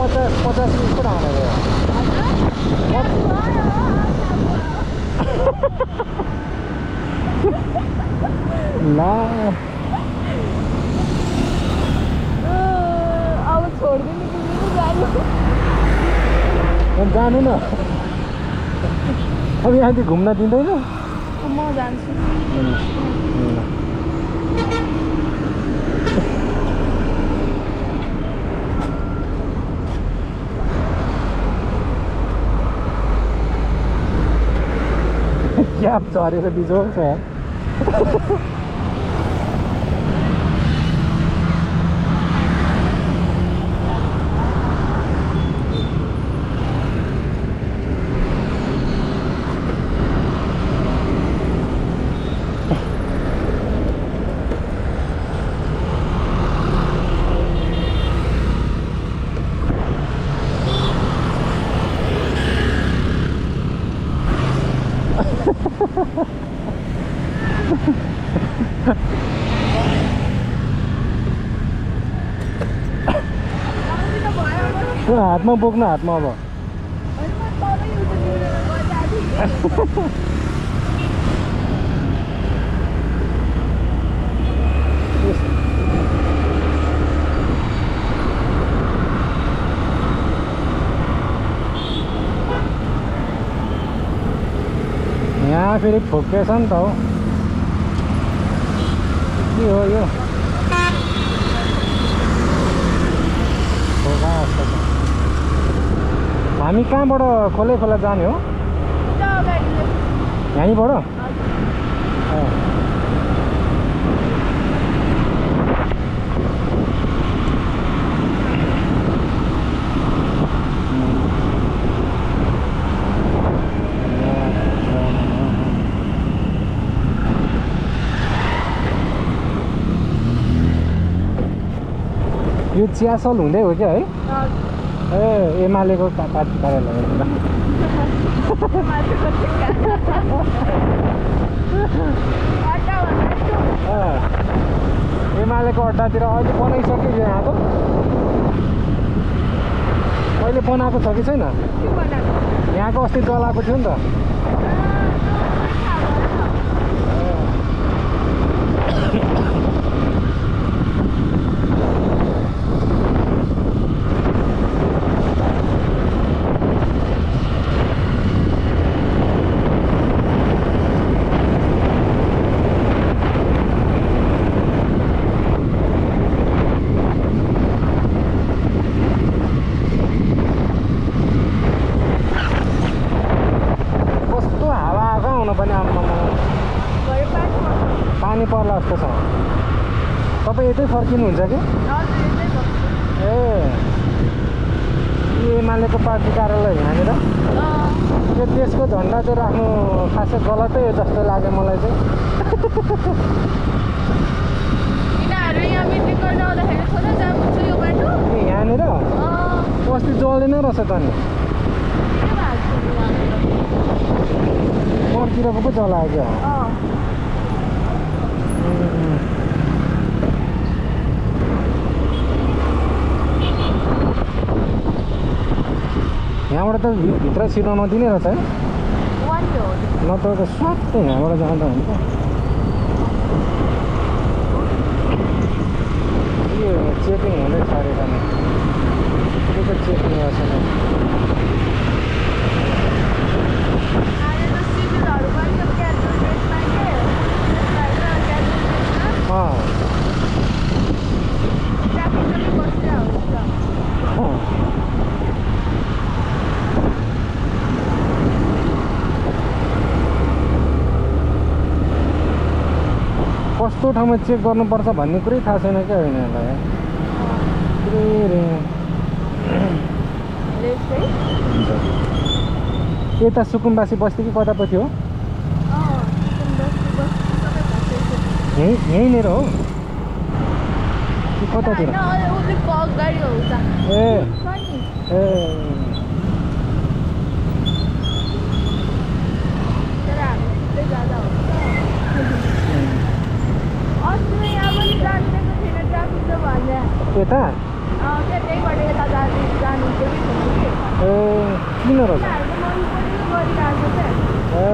50 speed आउने ला अब छोडिदिनु जानु न अब यहाँदेखि घुम्न दिँदैन म जान्छु क्याब झरेर बिजोग छ त्यो हातमा बोक्नु हातमा अब यहाँ फेरि ठोकेछ नि त हो के हो यो हामी कहाँबाट खोलै खोला जाने हो यहीँबाट यो चियासल हुँदै हो क्या है ए एमालेको पार्टी कार्यालय एमालेको अड्डातिर अहिले बनाइसक्यो यहाँको अहिले बनाएको छ कि छैन यहाँको अस्ति जलाएको थियो नि त पानी पर्ला जस्तो छ तपाईँ यतै फर्किनुहुन्छ कि ए एमालेको पार्टी कार्यालय यहाँनिर यो देशको झन्डा चाहिँ राख्नु खासै गलतै हो जस्तो लाग्यो मलाई चाहिँ यहाँनिर अस्ति जल्दैन रहेछ त नि मरतिर पो जलायो यहाँबाट त भित्र छिर्न नदिने रहेछ है नत्र त स्वाटै यहाँबाट जाँदा हुन्छ यो चेकिङ हुँदैछ अरे नि त्यो त चेकिङ गर्छ कस्तो ठाउँमा चेक गर्नुपर्छ भन्ने कुरै थाहा छैन क्या होइन यता सुकुम्बासी बस्ती कि कता पो थियो यहीँनिर हो कि कतातिर ए ए यता क्या त्यहीबाट यता जानु चाहिँ ए किन रहेछ मन परेको गरिरहेको छ ए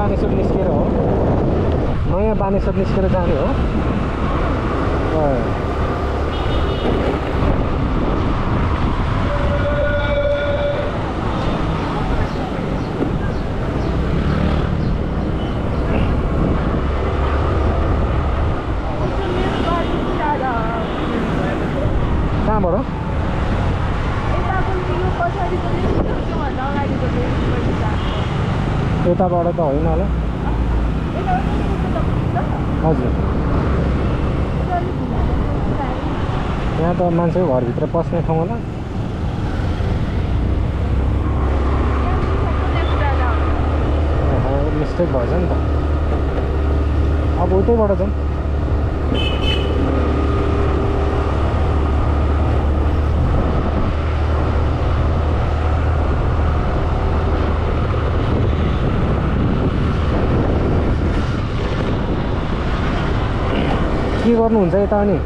बानेश्वर निस्केर हो नयाँ बानेश्वर निस्केर जाने हो कहाँबाट यताबाट त होइन होला हजुर यहाँ त मान्छेको घरभित्र पस्ने ठाउँ होला मिस्टेक भएछ नि त अब उतैबाट जाउँ के गर्नुहुन्छ यता अनि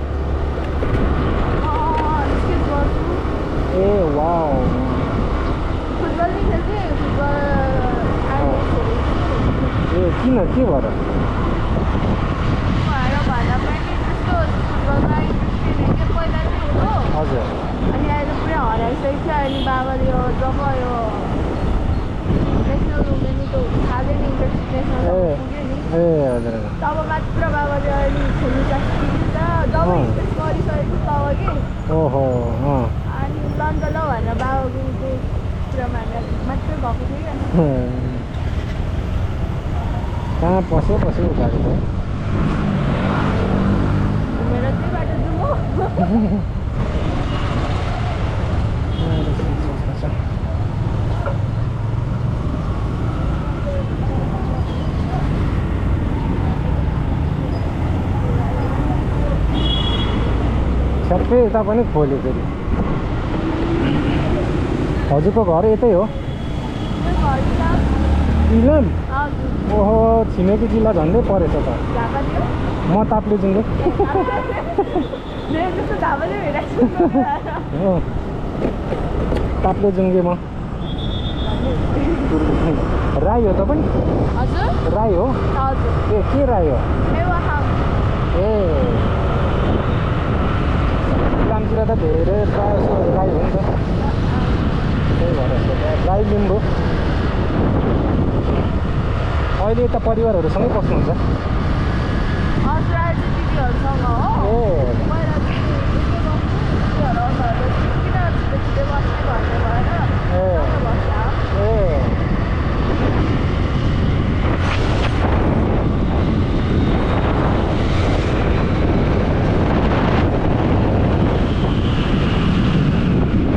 ए वाउ ए किन के भएर हजुर अनि अहिले पुरै हराइसकेको छ अनि बाबाले यो जब यो नेसनल वुमेनको थाहा नि इन्टरनेसनल पुग्यो नि ए हजुर तब मात्र बाबाले अहिले खेल्नु सक्छ जब इन्ट्रेस्ट गरिसकेको तब कि ओहो अनि लन त ल भनेर बाबाको त्यो कुरा मानेर मात्र भएको थियो क्या कहाँ पस्यो गाडी त घुमेर त्यही बाटो जाउँ सबै यता पनि खोल्यो फेरि हजुरको घर यतै हो इलाम ओहो छिमेकी जिल्ला झन्डै परेछ त म ताप्लेजुङ्गे ताप्लेजुङ्गे म राई हो त पनि राई हो ए के राई हो ए इलामतिर त धेरै प्रायः जस्तो राई हो नि त त्यही भएर राई लिम्बू अहिले त परिवारहरूसँगै बस्नुहुन्छ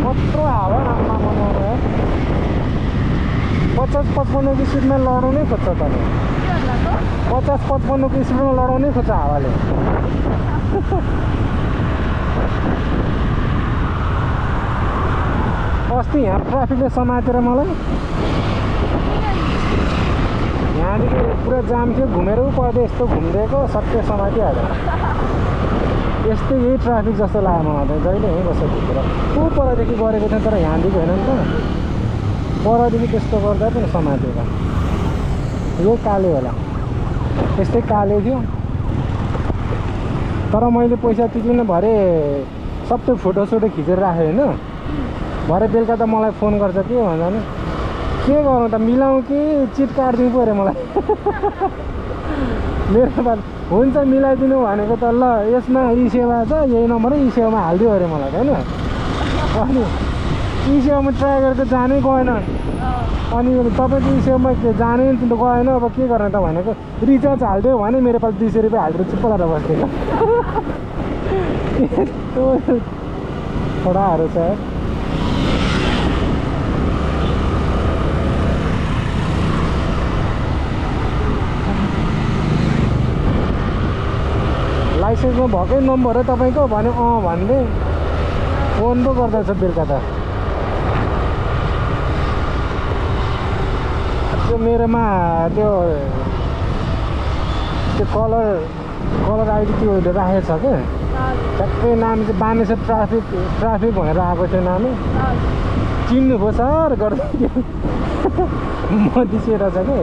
कत्रो हावा आमा 50-55 की स्पिडमा लडाउनै खोज्छ त 50-55 की स्पिडमा लडाउनै खोज्छ हावाले अस्ति यहाँ ट्राफिकले समातेर मलाई यहाँदेखि पुरा जाम थियो घुमेर पर्दै यस्तो घुमिदिएको सबै समातिहाल्यो यस्तै यही ट्राफिक जस्तो लाग्यो मलाई त जहिले यहीँ बसेको भित्र को परदेखि गरेको थियो तर यहाँदेखि होइन नि त परदेखि त्यस्तो गर्दा पनि समातेको यो काले होला त्यस्तै काले थियो तर मैले पैसा त्यति नै भरे सबै फोटोसोटो खिचेर राखेँ होइन भरे बेलुका त मलाई फोन गर्छ के भन्दा नि के गर्नु त मिलाउँ कि चिट काटिदिनु पऱ्यो मलाई मेरो बात हुन्छ मिलाइदिनु भनेको त ल यसमा ई सेवा छ यही नम्बरै ई सेवामा हालिदियो अरे मलाई होइन अनि ई सेवामा ट्राई गरेको जानै गएन अनि तपाईँको ई सेवामा जानै गएन अब के गर्ने त भनेको रिचार्ज हालिदियो भने मेरो पास 200 रुपियाँ हालेर चुप्प गरेर बस्दिनँ यस्तो छोडाहरू छ लाइसेन्समा भएकै नम्बर हो तपाईँको भन्यो भन्दै फोन पो गर्दैछ बेलुका त त्यो मेरोमा त्यो कलर आइडी त्यो राखेको छ क्या ठ्याक्कै नाम चाहिँ बानेश्वर ट्राफिक भनेर आएको थियो नाम चिन्नुभयो सर गर्दै म दिसेर छ क्या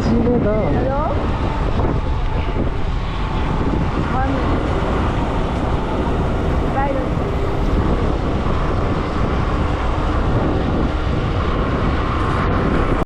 चिने त हेलो